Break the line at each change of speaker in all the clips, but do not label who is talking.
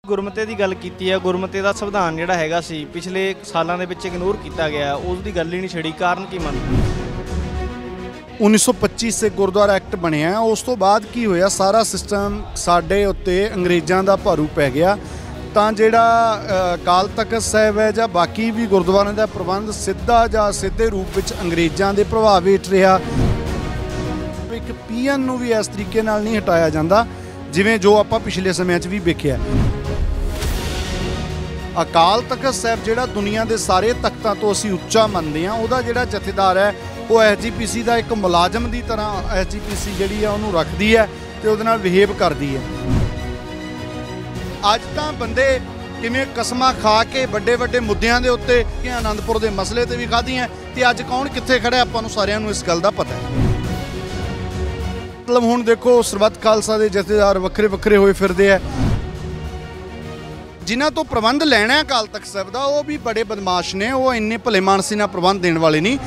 गुरमते की गल की है। गुरमते का संविधान जिहड़ा हैगा सी पिछले सालों के विच इग्नोर किया गया, उसकी गल ही नहीं छड़ी। कारण की मनते
1925 से गुरुद्वारा एक्ट बनया, उस तो बाद की होया सारा सिस्टम साडे उत्ते अंग्रेज़ों का भारू पै गया। तो जिहड़ा अकाल तख्त साहिब है जां बाकी भी गुरुद्वारों का प्रबंध सीधा जां सीधे रूप में अंग्रेज़ों के प्रभाव हेठ रहा। एक पीएन नूं भी इस तरीके नाल नहीं हटाया जाता जिवें जो आपां पिछले समय भी वेखिया। अकाल तख्त साहिब जिहड़ा दुनिया के सारे तख्तां तो असीं उच्चा मनते हैं, उहदा जिहड़ा जथेदार है वो SGPC का एक मुलाजम की तरह SGPC जिहड़ी है उहनूं रखदी है ते उहदे नाल बिहेव करदी है। अज तां बंदे किवें कसमां खा के वड्डे वड्डे मुद्दिआं दे उत्ते आनंदपुर के मसले ते भी खाधियां ते अज कौन कित्थे खड़ा आपां नूं सारिआं नूं इस गल दा पता है। मतलब हुण देखो सरबत खालसा के जथेदार वक्रे वक्रे होए फिरदे है। जिन्हां तो प्रबंध लैना है अकाल तख्त साहिब दा वो भी बड़े बदमाश ने, वो इन्ने भले मानसी नाल प्रबंध देने वाले नहीं।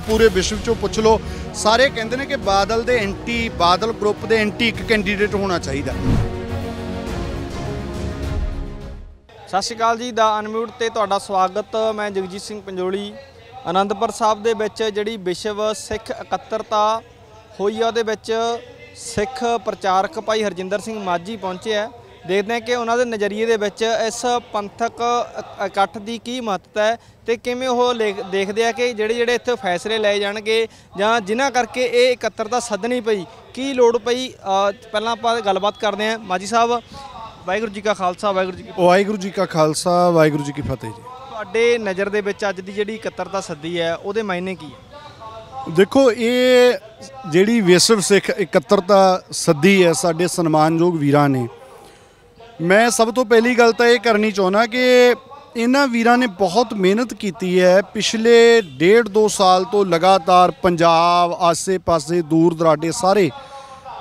पूरे विश्व चों पुछ लो, सारे कहते हैं कि बादल दे एंटी, बादल ग्रुप दे एंटी एक कैंडीडेट होना चाहिए।
सत श्री अकाल जी, द अनम्यूट ते तुहाडा स्वागत। मैं जगजीत सिंह पंजोली। आनंदपुर साहब दे विच जिहड़ी विश्व सिख इकत्तरता होई आ, उहदे विच सिख प्रचारक भाई हरजिंदर सिंह माझी पहुंचे है। देखते हैं कि उन्होंने नज़रिए दे विच इस पंथक इकट्ठ की की महत्ता है तो किवें वो देखते हैं कि जिहड़े जिहड़े इत्थे फैसले लाए जाणगे जां जिन्हां करके ये इकत्तरता सदनी पई, की लोड़ पई। पहलां आपां गलबात करते हैं। माझी साहब, वाहिगुरू जी का खालसा, वाहिगुरू जी का
खालसा, वाहिगुरू जी की फतेह जी।
तुहाडे नज़र दे विच अज दी जिहड़ी इकत्तरता सदी है उहदे मायने की है?
देखो, ये जिहड़ी विश्व सिख इकत्तरता सदी है साडे सन्मानयोग वीरां ने, मैं सब तो पहली गल तो ये करनी चाहना कि इन्हां वीरां ने बहुत मेहनत की है। पिछले 1.5-2 साल तो लगातार पंजाब आसे पासे दूर दराडे सारे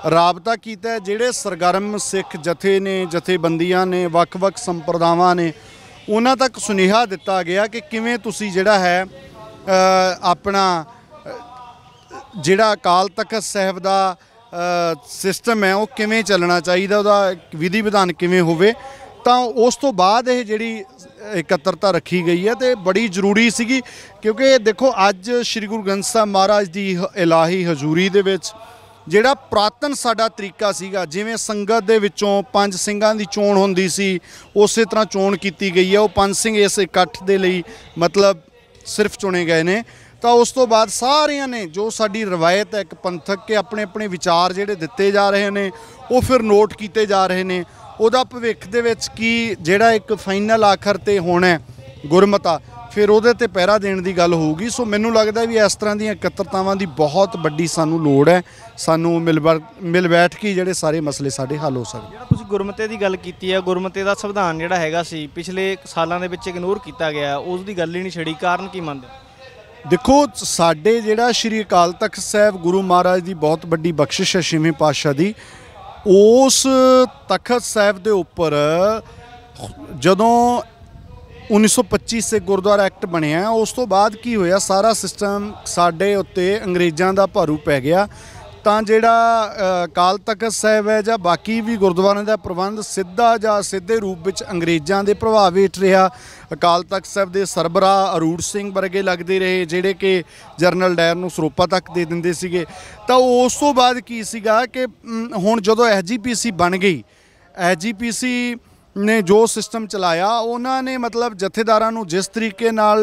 राबता किया है। जिहड़े सरगर्म सिख जथे ने, जथेबंदियां ने, वख-वख संप्रदावां ने, उन्हां तक सुनेहा दिता गया कि किवें तुसीं जिहड़ा है अपना जिहड़ा अकाल तख्त साहिब दा सिस्टम है वो किवें चलना चाहिए, उसदा विधि विधान किवें होवे। तो उस तो बाद ये जिहड़ी इकत्तरता रखी गई है तो बड़ी जरूरी सीगी, क्योंकि देखो अज श्री गुरु ग्रंथ साहिब महाराज की इलाही हजूरी दे विच जिहड़ा पुरातन साडा तरीका सीगा, जिवें संगत दे विचों 5 ਸਿੰਘਾਂ ਦੀ चोण हुंदी सी, उस तरह चोण की गई है। वो 5 ਸਿੰਘ इस इकट्ठ दे लई मतलब सिर्फ चुने गए ने। तो उस तो बाद सारियां ने जो साडी रवायत है एक पंथक के अपने अपने विचार जिहड़े दिते जा रहे हैं वो फिर नोट किए जा रहे हैं। उहदा भविख दे विच की जिहड़ा एक फाइनल आखर ते होना है गुरमता, फिर उहदे ते पहरा देने की गल होगी। सो मैनूं लगदा भी इस तरह दी इकत्तरतावां दी बहुत वड्डी सानूं लोड़ है। सानूं मिल बैठ के जिहड़े सारे मसले साडे हल हो सकदे।
जिहड़ा तुसीं गुरमते की गल की है, गुरमते का संविधान जिहड़ा हैगा सी पिछले सालों के विच इग्नोर किया गया, उसकी गल ही नहीं छड़ी। कारण की मनदे?
देखो, साडे जिहड़ा श्री अकाल तख्त साहिब गुरु महाराज की बहुत वड्डी बख्शिश है 6वें पातशाह की। उस तख्त साहिब के उपर जदों 1925 से गुरुद्वारा एक्ट बनया, उस तो बाद की होया सारा सिस्टम साडे उत्ते अंग्रेज़ों का भारू पै गया। तो जिहड़ा अकाल तख्त साहिब है जां बाकी भी गुरुद्वारों का प्रबंध सीधा जां सीधे रूप में अंग्रेज़ों के प्रभाव हेठ रहा। अकाल तख्त साहिब के सरबराह अरूड़ सिंह वर्गे लगते रहे, जिहड़े कि जनरल डायर नूं सरोपा तक दे दिंदे सीगे। तो उस तो बाद की सीगा कि हुण जदों SGPC बन गई, SGPC ने जो सिस्टम चलाया, उन्होंने मतलब जथेदारां नूं जिस तरीके नाल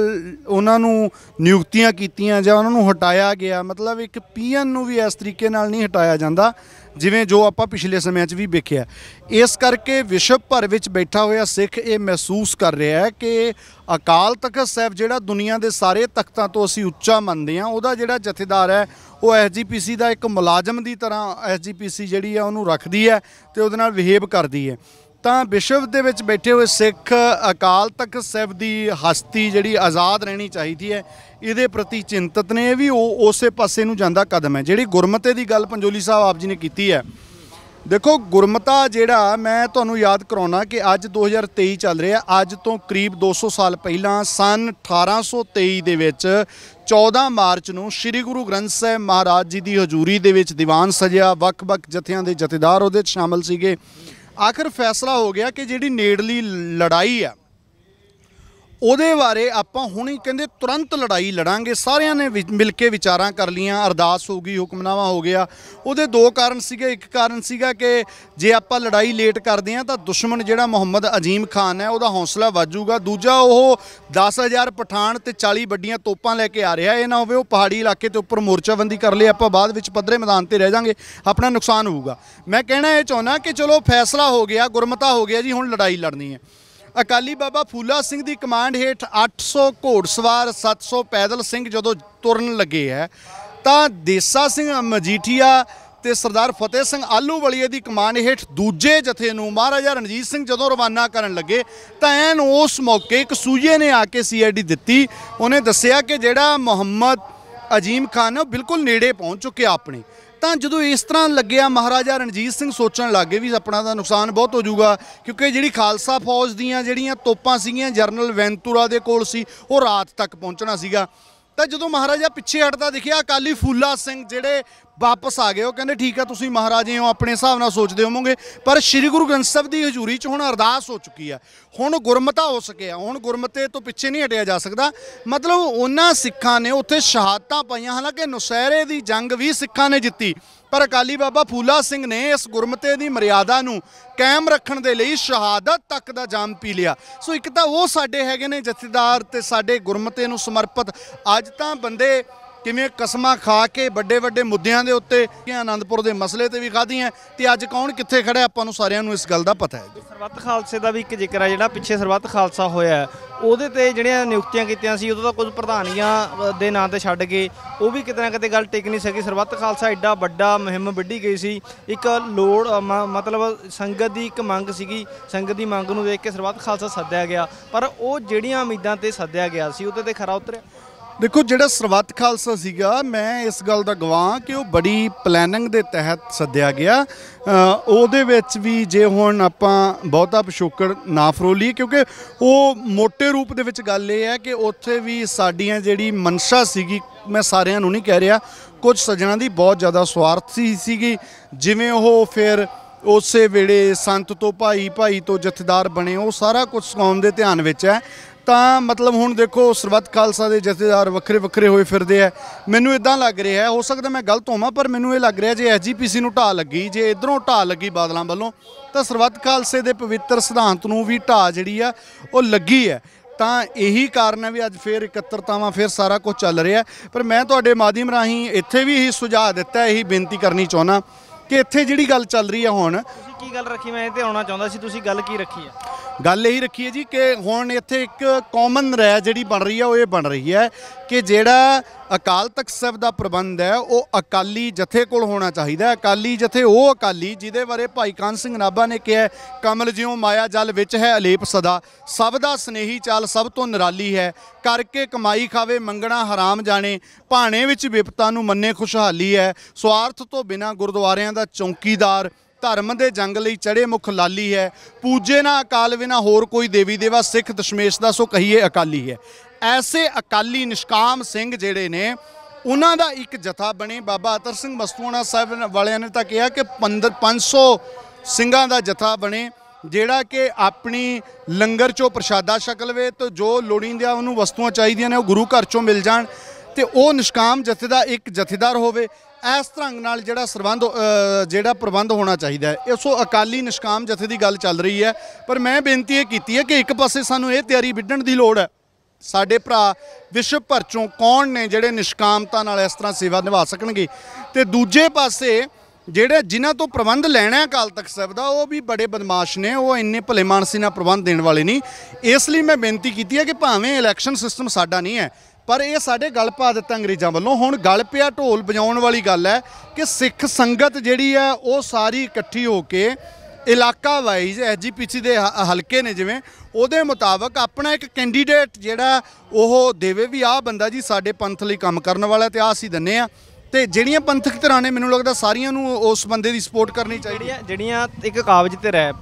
उन्हां नूं नियुक्तियां कीतियां जां उन्हां नूं हटाया गया, मतलब एक पीएन नूं भी इस तरीके नाल नहीं हटाया जाता जिवें जो आपां पिछले समय भी वेखिया। इस करके विश्व भर विच बैठा होया सिख ये महसूस कर रहा है कि अकाल तख्त साहिब जिहड़ा दुनिया के सारे तख्तां तो असीं उच्चा मनते हैं, उहदा जिहड़ा जथेदार है वो SGPC का एक मुलाजम की तरह SGPC जिहड़ी है उहनूं रखदी है ते उहदे नाल बिहेव करदी है। तो विश्व दे विच बैठे हुए सिख अकाल तख्त साहिब की हस्ती जिहड़ी आज़ाद रहनी चाहिए है, इहदे प्रति चिंतित ने। भी उस पासे नूं जांदा कदम है। जिहड़ी गुरमते की गल पंजोली साहब आप जी ने की है, देखो गुरमता जिहड़ा मैं तुहानूं याद कराउणा कि अज 2023 चल रहा, अज तो करीब 200 साल पहलां सन 1823 दे विच 14 मार्च नूं श्री गुरु ग्रंथ साहिब महाराज जी की हजूरी दे विच दीवान सजिया, वख-वख जथियां दे जथेदार उहदे शामिल सीगे। ਆਖਰ ਫੈਸਲਾ ਹੋ ਗਿਆ ਕਿ ਜਿਹੜੀ ਨੇੜਲੀ ਲੜਾਈ ਆ ਉਹਦੇ ਬਾਰੇ ਆਪਾਂ ਹੁਣ ਹੀ ਕਹਿੰਦੇ ਤੁਰੰਤ ਲੜਾਈ ਲੜਾਂਗੇ। ਸਾਰਿਆਂ ਨੇ ਮਿਲ ਕੇ ਵਿਚਾਰਾਂ ਕਰ ਲੀਆਂ, ਅਰਦਾਸ ਹੋ ਗਈ, ਹੁਕਮਨਾਮਾ ਹੋ ਗਿਆ। ਉਹਦੇ ਦੋ ਕਾਰਨ ਸੀਗੇ। ਇੱਕ ਕਾਰਨ ਸੀਗਾ ਕਿ ਜੇ ਆਪਾਂ ਲੜਾਈ ਲੇਟ ਕਰਦੇ ਹਾਂ ਤਾਂ ਦੁਸ਼ਮਣ ਜਿਹੜਾ ਮੁਹੰਮਦ ਅਜ਼ੀਮ ਖਾਨ ਹੈ ਉਹਦਾ ਹੌਸਲਾ ਵੱਜੂਗਾ। ਦੂਜਾ ਉਹ 10,000 ਪਠਾਨ ਤੇ 40 ਵੱਡੀਆਂ ਤੋਪਾਂ ਲੈ ਕੇ ਆ ਰਿਹਾ, ਇਹ ਨਾ ਹੋਵੇ ਉਹ ਪਹਾੜੀ ਇਲਾਕੇ ਤੇ ਉੱਪਰ ਮੋਰਚਾਬੰਦੀ ਕਰ ਲਏ, ਆਪਾਂ ਬਾਅਦ ਵਿੱਚ ਪੱਧਰੇ ਮੈਦਾਨ ਤੇ ਰਹਿ ਜਾਾਂਗੇ, ਆਪਣਾ ਨੁਕਸਾਨ ਹੋਊਗਾ। ਮੈਂ ਕਹਿਣਾ ਇਹ ਚਾਹੁੰਦਾ ਕਿ ਚਲੋ ਫੈਸਲਾ ਹੋ ਗਿਆ, ਗੁਰਮਤਾ ਹੋ ਗਿਆ ਜੀ, ਹੁਣ ਲੜਾਈ ਲੜਨੀ ਹੈ। ਅਕਾਲੀ ਬਾਬਾ ਫੂਲਾ ਸਿੰਘ ਦੀ ਕਮਾਂਡ ਹੇਠ 800 ਘੋੜਸਵਾਰ 700 ਪੈਦਲ ਸਿੰਘ ਜਦੋਂ ਤੁਰਨ ਲੱਗੇ ਹੈ ਤਾਂ ਦੇਸਾ ਸਿੰਘ ਮਜੀਠੀਆ ਤੇ ਸਰਦਾਰ ਫਤਿਹ ਸਿੰਘ ਆਲੂਵਾਲੀਏ ਦੀ ਕਮਾਂਡ ਹੇਠ ਦੂਜੇ ਜਥੇ ਨੂੰ ਮਹਾਰਾਜਾ ਰਣਜੀਤ ਸਿੰਘ ਜਦੋਂ ਰਵਾਨਾ ਕਰਨ ਲੱਗੇ ਤਾਂ ਐਨ ਉਸ ਮੌਕੇ ਇੱਕ ਸੂਈਏ ਨੇ ਆ ਕੇ CID ਦਿੱਤੀ। ਉਹਨੇ ਦੱਸਿਆ ਕਿ ਜਿਹੜਾ ਮੁਹੰਮਦ ਅਜ਼ੀਮ ਖਾਨ ਉਹ ਬਿਲਕੁਲ ਨੇੜੇ ਪਹੁੰਚ ਚੁੱਕਿਆ ਆਪਣੇ। ਤਾਂ ਜਦੋਂ ਇਸ ਤਰ੍ਹਾਂ ਲੱਗਿਆ ਮਹਾਰਾਜਾ ਰਣਜੀਤ ਸਿੰਘ ਸੋਚਣ ਲੱਗੇ ਵੀ ਆਪਣਾ ਦਾ ਨੁਕਸਾਨ ਬਹੁਤ ਹੋ ਜਾਊਗਾ, ਕਿਉਂਕਿ ਜਿਹੜੀ ਖਾਲਸਾ ਫੌਜ ਦੀਆਂ ਜਿਹੜੀਆਂ ਤੋਪਾਂ ਸੀਗੀਆਂ ਜਰਨਲ ਵੈਂਤੂਰਾ ਦੇ ਕੋਲ ਸੀ, ਉਹ ਰਾਤ ਤੱਕ ਪਹੁੰਚਣਾ ਸੀਗਾ। ਤਾਂ ਜਦੋਂ ਮਹਾਰਾਜਾ ਪਿੱਛੇ ਹਟਦਾ ਦਿਖਿਆ, ਅਕਾਲੀ ਫੂਲਾ ਸਿੰਘ ਜਿਹੜੇ ਵਾਪਸ ਆ ਗਏ, ਉਹ ਕਹਿੰਦੇ ਠੀਕ ਆ ਤੁਸੀਂ ਮਹਾਰਾਜੇ ਹੋ, ਆਪਣੇ ਹਿਸਾਬ ਨਾਲ ਸੋਚਦੇ ਹੋਵੋਗੇ, ਪਰ ਸ੍ਰੀ ਗੁਰੂ ਗ੍ਰੰਥ ਸਾਹਿਬ ਦੀ ਹਜ਼ੂਰੀ 'ਚ ਹੁਣ ਅਰਦਾਸ ਹੋ ਚੁੱਕੀ ਆ, ਹੁਣ ਗੁਰਮਤਾ ਹੋ ਸਕਿਆ, ਹੁਣ ਗੁਰਮਤੇ ਤੋਂ ਪਿੱਛੇ ਨਹੀਂ ਹਟਿਆ ਜਾ ਸਕਦਾ। ਮਤਲਬ ਉਹਨਾਂ ਸਿੱਖਾਂ ਨੇ ਉੱਥੇ ਸ਼ਹਾਦਤਾਂ ਪਾਈਆਂ, ਹਾਲਾਂਕਿ ਨੁਸੈਰੇ ਦੀ ਜੰਗ ਵੀ ਸਿੱਖਾਂ ਨੇ ਜਿੱਤੀ, ਪਰ ਅਕਾਲੀ ਬਾਬਾ ਫੂਲਾ ਸਿੰਘ ਨੇ ਇਸ ਗੁਰਮਤੇ ਦੀ ਮਰਿਆਦਾ ਨੂੰ ਕਾਇਮ ਰੱਖਣ ਦੇ ਲਈ ਸ਼ਹਾਦਤ ਤੱਕ ਦਾ ਜਾਮ ਪੀ ਲਿਆ। ਸੋ ਇੱਕ ਤਾਂ ਉਹ ਸਾਡੇ ਹੈਗੇ ਨੇ ਜਥੇਦਾਰ ਤੇ ਸਾਡੇ ਗੁਰਮਤੇ ਨੂੰ ਸਮਰਪਿਤ। ਅੱਜ ਤਾਂ ਬੰਦੇ ਕਿਵੇਂ ਕਸਮਾਂ ਖਾ ਕੇ ਵੱਡੇ ਵੱਡੇ ਮੁੱਦਿਆਂ ਦੇ ਉੱਤੇ ਆਨੰਦਪੁਰ ਦੇ ਮਸਲੇ ਤੇ ਵੀ ਖਾਧੀਆਂ, ਤੇ ਅੱਜ ਕੌਣ ਕਿੱਥੇ ਖੜਾ ਆਪਾਂ ਨੂੰ ਸਾਰਿਆਂ ਨੂੰ ਇਸ ਗੱਲ ਦਾ ਪਤਾ ਹੈ।
ਸਰਬੱਤ ਖਾਲਸੇ ਦਾ ਵੀ ਇੱਕ ਜ਼ਿਕਰ ਹੈ, ਜਿਹੜਾ ਪਿੱਛੇ ਸਰਬੱਤ ਖਾਲਸਾ ਹੋਇਆ ਉਹਦੇ ਤੇ ਜਿਹੜੀਆਂ ਨਿਯੁਕਤੀਆਂ ਕੀਤੀਆਂ ਸੀ, ਉਦੋਂ ਤਾਂ ਕੁਝ ਪ੍ਰਧਾਨੀਆਂ ਦੇ ਨਾਂ ਤੇ ਛੱਡ ਕੇ ਉਹ ਵੀ ਕਿਤੇ ਨਾ ਕਿਤੇ ਗੱਲ ਟਿਕ ਨਹੀਂ ਸਕੀ। ਸਰਬੱਤ ਖਾਲਸਾ ਐਡਾ ਵੱਡਾ ਮੁਹਿੰਮ ਵਿੱਢੀ ਗਈ ਸੀ, ਇੱਕ ਲੋੜ ਮਤਲਬ ਸੰਗਤ ਦੀ ਇੱਕ ਮੰਗ ਸੀਗੀ, ਸੰਗਤ ਦੀ ਮੰਗ ਨੂੰ ਦੇਖ ਕੇ ਸਰਬੱਤ ਖਾਲਸਾ ਸੱਦਿਆ ਗਿਆ, ਪਰ ਉਹ ਜਿਹੜੀਆਂ ਉਮੀਦਾਂ ਤੇ ਸੱਦਿਆ ਗਿਆ ਸੀ ਉਹਦੇ ਤੇ ਖਰਾ ਉਤਰਿਆ।
ਦੇਖੋ ਜਿਹੜਾ ਸਰਬੱਤ ਖਾਲਸਾ ਸੀਗਾ, ਮੈਂ ਇਸ ਗੱਲ ਦਾ ਗਵਾਹ ਕਿ ਉਹ ਬੜੀ ਪਲੈਨਿੰਗ ਦੇ ਤਹਿਤ ਸੱਦਿਆ ਗਿਆ। ਉਹਦੇ ਵਿੱਚ ਵੀ ਜੇ ਹੁਣ ਆਪਾਂ ਬਹੁਤਾ ਪਿਛੋਕੜ ਨਾ ਫਰੋਲੀਏ, ਕਿਉਂਕਿ ਉਹ ਮੋਟੇ ਰੂਪ ਦੇ ਵਿੱਚ ਗੱਲ ਇਹ ਹੈ ਕਿ ਉੱਥੇ ਵੀ ਸਾਡੀਆਂ ਜਿਹੜੀ ਮਨਸ਼ਾ ਸੀਗੀ, ਮੈਂ ਸਾਰਿਆਂ ਨੂੰ ਨਹੀਂ ਕਹਿ ਰਿਹਾ, ਕੁਝ ਸੱਜਣਾਂ ਦੀ ਬਹੁਤ ਜ਼ਿਆਦਾ ਸਵਾਰਥੀ ਸੀਗੀ। ਜਿਵੇਂ ਉਹ ਫਿਰ ਉਸੇ ਵੇਲੇ ਸੰਤ ਤੋਂ ਭਾਈ, ਭਾਈ ਤੋਂ ਜਥੇਦਾਰ ਬਣੇ, ਉਹ ਸਾਰਾ ਕੁਝ ਕੌਮ ਦੇ ਧਿਆਨ ਵਿੱਚ ਹੈ। ਤਾਂ ਮਤਲਬ ਹੁਣ ਦੇਖੋ ਸਰਬੱਤ ਖਾਲਸਾ ਦੇ ਜਥੇਦਾਰ ਵੱਖਰੇ ਵੱਖਰੇ ਹੋਏ ਫਿਰਦੇ ਆ। ਮੈਨੂੰ ਇਦਾਂ ਲੱਗ ਰਿਹਾ, ਹੋ ਸਕਦਾ ਮੈਂ ਗਲਤ ਹੋਵਾਂ, ਪਰ ਮੈਨੂੰ ਇਹ ਲੱਗ ਰਿਹਾ ਜੇ SGPC ਨੂੰ ਢਾਹ ਲੱਗੀ, ਜੇ ਇਧਰੋਂ ਢਾਹ ਲੱਗੀ ਬਾਦਲਾਂ ਵੱਲੋਂ, ਤਾਂ ਸਰਬੱਤ ਖਾਲਸੇ ਦੇ ਪਵਿੱਤਰ ਸਿਧਾਂਤ ਨੂੰ ਵੀ ਢਾਹ ਜਿਹੜੀ ਆ ਉਹ ਲੱਗੀ ਹੈ। ਤਾਂ ਇਹੀ ਕਾਰਨ ਹੈ ਵੀ ਅੱਜ ਫਿਰ ਇਕੱਤਰਤਾਵਾਂ, ਫਿਰ ਸਾਰਾ ਕੁਝ ਚੱਲ ਰਿਹਾ। ਪਰ ਮੈਂ ਤੁਹਾਡੇ ਮਾਧਿਅਮ ਰਾਹੀਂ ਇੱਥੇ ਵੀ ਇਹੀ ਸੁਝਾਅ ਦਿੱਤਾ, ਇਹੀ ਬੇਨਤੀ ਕਰਨੀ ਚਾਹੁੰਦਾ ਕਿ ਇੱਥੇ ਜਿਹੜੀ ਗੱਲ ਚੱਲ ਰਹੀ ਹੈ ਹੁਣ,
ਤੁਸੀਂ ਕੀ ਗੱਲ ਰੱਖੀ, ਮੈਂ ਇਹ ਤੇ ਆਉਣਾ ਚਾਹੁੰਦਾ ਸੀ, ਤੁਸੀਂ ਗੱਲ ਕੀ ਰੱਖੀ ਹੈ?
ਗੱਲ ਇਹੀ ਰੱਖੀ ਹੈ ਜੀ ਕਿ ਹੁਣ ਇੱਥੇ ਇੱਕ ਕਾਮਨ ਰਾਇ ਜਿਹੜੀ ਬਣ ਰਹੀ ਹੈ ਉਹ ਇਹ ਬਣ ਰਹੀ ਹੈ ਕਿ ਜਿਹੜਾ ਅਕਾਲ ਤਖਤ ਸਾਹਿਬ ਦਾ ਪ੍ਰਬੰਧ ਹੈ ਉਹ ਅਕਾਲੀ ਜਥੇ ਕੋਲ ਹੋਣਾ ਚਾਹੀਦਾ। ਅਕਾਲੀ ਜਥੇ ਉਹ ਅਕਾਲੀ ਜਿਹਦੇ ਬਾਰੇ ਭਾਈ ਕਾਨ ਸਿੰਘ ਨਾਭਾ ਨੇ ਕਿਹਾ, ਕਮਲ ਜਿਉਂ ਮਾਇਆ ਜਲ ਵਿੱਚ ਹੈ ਅਲੇਪ ਸਦਾ, ਸਭ ਦਾ ਸਨੇਹੀ ਚਾਲ ਸਭ ਤੋਂ ਨਿਰਾਲੀ ਹੈ, ਕਰਕੇ ਕਮਾਈ ਖਾਵੇ ਮੰਗਣਾ ਹਰਾਮ ਜਾਣੇ, ਭਾਣੇ ਵਿੱਚ ਵਿਪਤਾ ਨੂੰ ਮੰਨੇ ਖੁਸ਼ਹਾਲੀ ਹੈ, ਸਵਾਰਥ ਤੋਂ ਬਿਨਾਂ ਗੁਰਦੁਆਰਿਆਂ ਦਾ ਚੌਕੀਦਾਰ, ਧਰਮ ਦੇ ਜੰਗ ਲਈ ਚੜੇ ਮੁਖ ਲਾਲੀ ਹੈ, ਪੂਜੇ ਨਾ ਅਕਾਲ ਬਿਨਾ ਹੋਰ ਕੋਈ ਦੇਵੀ ਦੇਵਾ, ਸਿੱਖ ਦਸ਼ਮੇਸ਼ ਦਾ ਸੋ ਕਹੀਏ ਅਕਾਲੀ ਹੈ। ਐਸੇ ਅਕਾਲੀ ਨਿਸ਼ਕਾਮ ਸਿੰਘ ਜਿਹੜੇ ਨੇ ਉਹਨਾਂ ਦਾ ਇੱਕ ਜਥਾ ਬਣੇ। ਬਾਬਾ ਅਤਰ ਸਿੰਘ ਮਸਤੂਆਣਾ ਸਾਹਿਬ ਵਾਲਿਆਂ ਨੇ ਤਾਂ ਕਿਹਾ ਕਿ 500 ਸਿੰਘਾਂ ਦਾ ਜਥਾ ਬਣੇ, ਜਿਹੜਾ ਕਿ ਆਪਣੀ ਲੰਗਰ ਚੋਂ ਪ੍ਰਸ਼ਾਦਾ ਛਕ ਲਵੇ, ਤੇ ਜੋ ਲੋੜੀਂਦੀਆਂ ਉਹਨੂੰ ਵਸਤੂਆਂ ਚਾਹੀਦੀਆਂ ਨੇ ਉਹ ਗੁਰੂ ਘਰ ਚੋਂ ਮਿਲ ਜਾਣ, ਤੇ ਉਹ ਨਿਸ਼ਕਾਮ ਜਥੇ ਦਾ ਇੱਕ ਜਥੇਦਾਰ ਹੋਵੇ। ਇਸ ਤਰ੍ਹਾਂ ਨਾਲ ਜਿਹੜਾ ਪ੍ਰਬੰਧ ਹੋਣਾ ਚਾਹੀਦਾ ਹੈ। ਇਸ ਅਕਾਲੀ ਨਿਸ਼ਕਾਮ ਜਥੇ ਦੀ ਗੱਲ ਚੱਲ ਰਹੀ ਹੈ, ਪਰ ਮੈਂ ਬੇਨਤੀ ਇਹ ਕੀਤੀ ਹੈ ਕਿ ਇੱਕ ਪਾਸੇ ਸਾਨੂੰ ਇਹ ਤਿਆਰੀ ਵਿੱਢਣ ਦੀ ਲੋੜ ਹੈ, ਸਾਡੇ ਭਰਾ ਵਿਸ਼ਵ ਭਰ ਚੋਂ ਕੌਣ ਨੇ ਜਿਹੜੇ ਨਿਸ਼ਕਾਮਤਾ ਨਾਲ ਇਸ ਤਰ੍ਹਾਂ ਸੇਵਾ ਨਿਭਾ ਸਕਣਗੇ, ਤੇ ਦੂਜੇ ਪਾਸੇ ਜਿਹੜੇ ਜਿਨ੍ਹਾਂ ਤੋਂ ਪ੍ਰਬੰਧ ਲੈਣਾ ਅਕਾਲ ਤਖਤ ਸਾਹਿਬ ਦਾ ਉਹ ਵੀ ਬੜੇ ਬਦਮਾਸ਼ ਨੇ, ਉਹ ਇੰਨੇ ਭਲੇ ਮਾਨਸੀ ਨਾਲ ਪ੍ਰਬੰਧ ਦੇਣ ਵਾਲੇ ਨਹੀਂ। ਇਸ ਲਈ ਮੈਂ ਬੇਨਤੀ ਕੀਤੀ ਹੈ ਕਿ ਭਾਵੇਂ ਇਲੈਕਸ਼ਨ ਸਿਸਟਮ ਸਾਡਾ ਨਹੀਂ ਹੈ, ਪਰ ਇਹ ਸਾਡੇ ਗਲ ਪਾ ਦਿੱਤਾ ਅੰਗਰੇਜ਼ਾਂ ਵੱਲੋਂ। ਹੁਣ ਗਲ ਪਿਆ ਢੋਲ ਵਜਾਉਣ ਵਾਲੀ ਗੱਲ ਹੈ ਕਿ ਸਿੱਖ ਸੰਗਤ ਜਿਹੜੀ ਹੈ ਉਹ ਸਾਰੀ ਇਕੱਠੀ ਹੋ ਕੇ ਇਲਾਕਾ ਵਾਈਜ਼ SGPC ਦੇ ਹਲਕੇ ਨੇ ਜਿਵੇਂ, ਉਹਦੇ ਮੁਤਾਬਕ ਆਪਣਾ ਇੱਕ ਕੈਂਡੀਡੇਟ ਜਿਹੜਾ ਉਹ ਦੇਵੇ ਵੀ ਆਹ ਬੰਦਾ ਜੀ ਸਾਡੇ ਪੰਥ ਲਈ ਕੰਮ ਕਰਨ ਵਾਲਾ, ਤੇ ਆਹ ਅਸੀਂ ਦਿੰਦੇ ਹਾਂ। ਤੇ ਜਿਹੜੀਆਂ ਪੰਥਕ ਧਿਰਾਂ ਨੇ ਮੈਨੂੰ ਲੱਗਦਾ ਸਾਰੀਆਂ ਨੂੰ ਉਸ ਬੰਦੇ ਦੀ ਸਪੋਰਟ ਕਰਨੀ ਚਾਹੀਦੀ ਹੈ।
ਜਿਹੜੀਆਂ ਇੱਕ ਕਾਬਜ਼ ਤੇ ਰਹਿ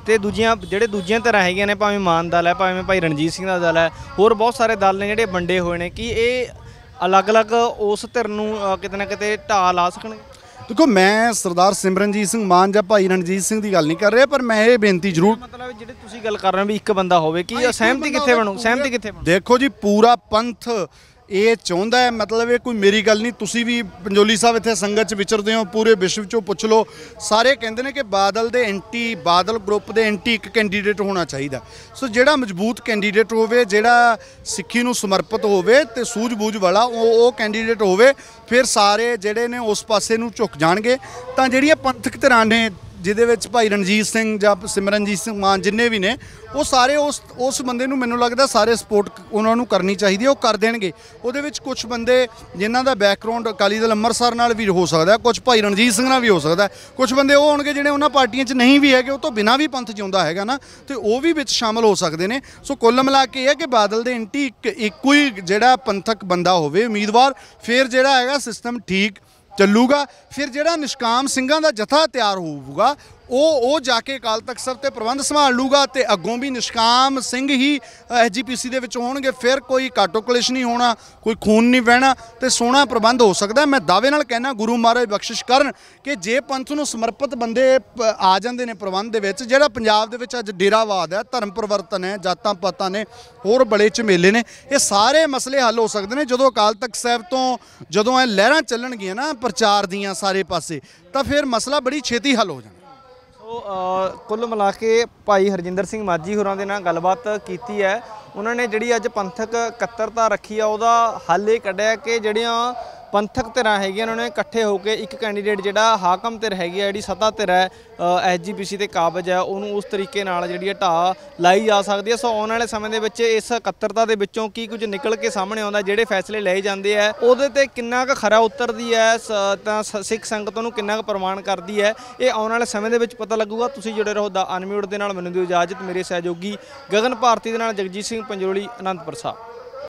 ਤੇ ਦੂਜੀਆਂ ਧਿਰਾਂ ਹੈਗੀਆਂ ਨੇ, ਭਾਵੇਂ ਮਾਨ ਦਲ ਹੈ, ਭਾਵੇਂ ਭਾਈ ਰਣਜੀਤ ਸਿੰਘ ਦਾ ਦਲ ਹੈ, ਹੋਰ ਬਹੁਤ ਸਾਰੇ ਦਲ ਨੇ ਜਿਹੜੇ ਵੰਡੇ ਹੋਏ ਨੇ, ਕਿ ਇਹ ਅਲੱਗ-ਅਲੱਗ ਉਸ ਧਿਰ ਨੂੰ ਕਿਤੇ ਨਾ ਕਿਤੇ ਢਾਹ ਲਾ ਸਕਣਗੇ।
ਦੇਖੋ ਮੈਂ ਸਰਦਾਰ ਸਿਮਰਨਜੀਤ ਸਿੰਘ ਮਾਨ ਜਾਂ ਭਾਈ ਰਣਜੀਤ ਸਿੰਘ ਦੀ ਗੱਲ ਨਹੀਂ ਕਰ ਰਿਹਾ, ਪਰ ਮੈਂ ਇਹ ਬੇਨਤੀ ਜ਼ਰੂਰ
ਮਤਲਬ ਜਿਹੜੇ ਤੁਸੀਂ ਗੱਲ ਕਰ ਰਹੇ ਹੋ ਵੀ ਇੱਕ ਬੰਦਾ ਹੋਵੇ, ਕੀ ਸਹਿਮਤੀ ਕਿੱਥੇ ਬਣੂ? ਸਹਿਮਤੀ ਕਿੱਥੇ ਬਣੂ?
ਦੇਖੋ ਜੀ ਪੂਰਾ ਪੰਥ ਇਹ ਚਾਹੁੰਦਾ ਹੈ, ਮਤਲਬ ਇਹ ਕੋਈ ਮੇਰੀ ਗੱਲ ਨਹੀਂ। ਤੁਸੀਂ ਵੀ ਪੰਜੋਲੀ ਸਾਹਿਬ ਇੱਥੇ ਸੰਗਤ 'ਚ ਵਿਚਰਦੇ ਹੋ, ਪੂਰੇ ਵਿਸ਼ਵ 'ਚੋਂ ਪੁੱਛ ਲਓ, ਸਾਰੇ ਕਹਿੰਦੇ ਨੇ ਕਿ ਬਾਦਲ ਦੇ ਬਾਦਲ ਗਰੁੱਪ ਦੇ ਐਂਟੀ ਇੱਕ ਕੈਂਡੀਡੇਟ ਹੋਣਾ ਚਾਹੀਦਾ। ਸੋ ਜਿਹੜਾ ਮਜ਼ਬੂਤ ਕੈਂਡੀਡੇਟ ਹੋਵੇ, ਜਿਹੜਾ ਸਿੱਖੀ ਨੂੰ ਸਮਰਪਿਤ ਹੋਵੇ ਤੇ ਸੂਝ-ਬੂਝ ਵਾਲਾ ਉਹ ਕੈਂਡੀਡੇਟ ਹੋਵੇ, ਫਿਰ ਸਾਰੇ ਜਿਹੜੇ ਨੇ ਉਸ ਪਾਸੇ ਨੂੰ ਝੁਕ ਜਾਣਗੇ। ਤਾਂ ਜਿਹੜੀਆਂ ਪੰਥਕ ਧਿਰਾਂ ਨੇ ਜਿਹਦੇ ਵਿੱਚ ਭਾਈ ਰਣਜੀਤ ਸਿੰਘ ਜਾਂ ਸਿਮਰਨਜੀਤ ਸਿੰਘ ਮਾਨ ਜਿੰਨੇ ਵੀ ਨੇ, ਉਹ ਸਾਰੇ ਉਸ ਬੰਦੇ ਨੂੰ ਮੈਨੂੰ ਲੱਗਦਾ ਸਾਰੇ ਸਪੋਰਟ ਉਹਨਾਂ ਨੂੰ ਕਰਨੀ ਚਾਹੀਦੀ ਹੈ, ਉਹ ਕਰ ਦੇਣਗੇ। ਉਹਦੇ ਵਿੱਚ ਕੁਝ ਬੰਦੇ ਜਿਨ੍ਹਾਂ ਦਾ ਬੈਕਗਰਾਉਂਡ ਅਕਾਲੀ ਦਲ ਅੰਮ੍ਰਿਤਸਰ ਨਾਲ ਵੀ ਹੋ ਸਕਦਾ, ਕੁਝ ਭਾਈ ਰਣਜੀਤ ਸਿੰਘ ਨਾਲ ਵੀ ਹੋ ਸਕਦਾ, ਕੁਝ ਬੰਦੇ ਉਹ ਹੋਣਗੇ ਜਿਹੜੇ ਉਹਨਾਂ ਪਾਰਟੀਆਂ 'ਚ ਨਹੀਂ ਵੀ ਹੈਗੇ, ਉਹ ਤੋਂ ਬਿਨਾਂ ਵੀ ਪੰਥ ਜਿਉਂਦਾ ਹੈਗਾ ਨਾ, ਤੇ ਉਹ ਵੀ ਵਿੱਚ ਸ਼ਾਮਲ ਹੋ ਸਕਦੇ ਨੇ। ਸੋ ਕੁੱਲ ਮਿਲਾ ਕੇ ਇਹ ਹੈ ਕਿ ਬਾਦਲ ਦੇ ਐਂਟੀ ਇੱਕੋ ਹੀ ਜਿਹੜਾ ਪੰਥਕ ਬੰਦਾ ਹੋਵੇ ਉਮੀਦਵਾਰ, ਫਿਰ ਜਿਹੜਾ ਹੈਗਾ ਸਿਸਟਮ ਠੀਕ ਚੱਲੂਗਾ। ਫਿਰ ਜਿਹੜਾ ਨਿਸ਼ਕਾਮ ਸਿੰਘਾਂ ਦਾ ਜਥਾ ਤਿਆਰ ਹੋਊਗਾ ਉਹ ਜਾ ਕੇ ਅਕਾਲ ਤਖਤ ਸਾਹਿਬ ਤੇ ਪ੍ਰਬੰਧ ਸੰਭਾਲ ਲੂਗਾ, ਤੇ ਅੱਗੋਂ ਵੀ ਨਿਸ਼ਕਾਮ ਸਿੰਘ ਹੀ ਐਸਜੀਪੀਸੀ ਦੇ ਵਿੱਚ ਹੋਣਗੇ। ਫਿਰ ਕੋਈ ਕਾਟੋ ਕਲੇਸ਼ ਨਹੀਂ ਹੋਣਾ, ਕੋਈ ਖੂਨ ਨਹੀਂ ਵਹਿਣਾ, ਤੇ ਸੋਹਣਾ ਪ੍ਰਬੰਧ ਹੋ ਸਕਦਾ। ਮੈਂ ਦਾਅਵੇ ਨਾਲ ਕਹਿਣਾ ਗੁਰੂ ਮਹਾਰਾਜ ਬਖਸ਼ਿਸ਼ ਕਰਨ ਕਿ ਜੇ ਪੰਥ ਨੂੰ ਸਮਰਪਿਤ ਬੰਦੇ ਆ ਜਾਂਦੇ ਨੇ ਪ੍ਰਬੰਧ ਦੇ ਵਿੱਚ, ਜਿਹੜਾ ਪੰਜਾਬ ਦੇ ਵਿੱਚ ਅੱਜ ਡੇਰਾਵਾਦ ਹੈ, ਧਰਮ ਪਰਿਵਰਤਨ ਹੈ, ਜਾਤਾਂ ਪਾਤਾਂ ਨੇ, ਹੋਰ ਬੜੇ ਝਮੇਲੇ ਨੇ, ਇਹ ਸਾਰੇ ਮਸਲੇ ਹੱਲ ਹੋ ਸਕਦੇ ਨੇ ਜਦੋਂ ਅਕਾਲ ਤਖਤ ਸਾਹਿਬ ਤੋਂ ਜਦੋਂ ਇਹ ਲਹਿਰਾਂ ਚੱਲਣਗੀਆਂ ਨਾ ਪ੍ਰਚਾਰ ਦੀਆਂ ਸਾਰੇ ਪਾਸੇ, ਤਾਂ ਫਿਰ ਮਸਲਾ ਬੜੀ ਛੇਤੀ ਹੱਲ ਹੋ ਜਾਣਾ।
ਕੁੱਲ ਮਿਲਾ ਕੇ ਭਾਈ ਹਰਜਿੰਦਰ ਸਿੰਘ ਮਾਝੀ ਹੋਰਾਂ ਦੇ ਨਾਲ ਗੱਲਬਾਤ ਕੀਤੀ ਹੈ। ਉਹਨਾਂ ਨੇ ਜਿਹੜੀ ਅੱਜ ਪੰਥਕ ਇਕੱਤਰਤਾ ਰੱਖੀ ਆ, ਉਹਦਾ ਹੱਲ ਇਹ ਕੱਢਿਆ ਕਿ ਜਿਹੜੀਆਂ ਪੰਥਕ ਧਿਰਾਂ ਹੈਗੀਆਂ ਉਹਨਾਂ ਨੇ ਇਕੱਠੇ ਹੋ ਕੇ ਇੱਕ ਕੈਂਡੀਡੇਟ ਜਿਹੜਾ ਹਾਕਮ ਧਿਰ ਹੈਗੀ ਆ, ਜਿਹੜੀ ਸੱਤਾ ਧਿਰ ਹੈ ਐਸਜੀਪੀਸੀ ਤੇ ਕਾਬਜ ਹੈ, ਉਹਨੂੰ ਉਸ ਤਰੀਕੇ ਨਾਲ ਜਿਹੜੀ ਢਾਹ ਲਾਈ ਜਾ ਸਕਦੀ ਹੈ। ਸੋ ਆਉਣ ਵਾਲੇ ਸਮੇਂ ਦੇ ਵਿੱਚ ਇਸ ਇਕੱਤਰਤਾ ਦੇ ਵਿੱਚੋਂ ਕੀ ਕੁਝ ਨਿਕਲ ਕੇ ਸਾਹਮਣੇ ਆਉਂਦਾ, ਜਿਹੜੇ ਫੈਸਲੇ ਲਏ ਜਾਂਦੇ ਆ ਉਹਦੇ ਤੇ ਕਿੰਨਾ ਕੁ ਖਰਾ ਉਤਰਦੀ ਹੈ, ਤਾਂ ਸਿੱਖ ਸੰਗਤ ਨੂੰ ਕਿੰਨਾ ਕੁ ਪ੍ਰਵਾਨ ਕਰਦੀ ਹੈ, ਇਹ ਆਉਣ ਵਾਲੇ ਸਮੇਂ ਦੇ ਵਿੱਚ ਪਤਾ ਲੱਗੂਗਾ। ਤੁਸੀਂ ਜੁੜੇ ਰਹੋ ਦਾ ਅਨਮਿਊਟ ਦੇ ਨਾਲ। ਮੈਨੂੰ ਦਿਓ ਇਜਾਜ਼ਤ। ਮੇਰੇ ਸਹਿਯੋਗੀ ਗਗਨ ਭਾਰਤੀ ਦੇ ਨਾਲ ਜਗਜੀਤ ਸਿੰਘ ਪੰਜੋਲੀ, ਅਨੰਦਪੁਰ ਸਾਹਿਬ।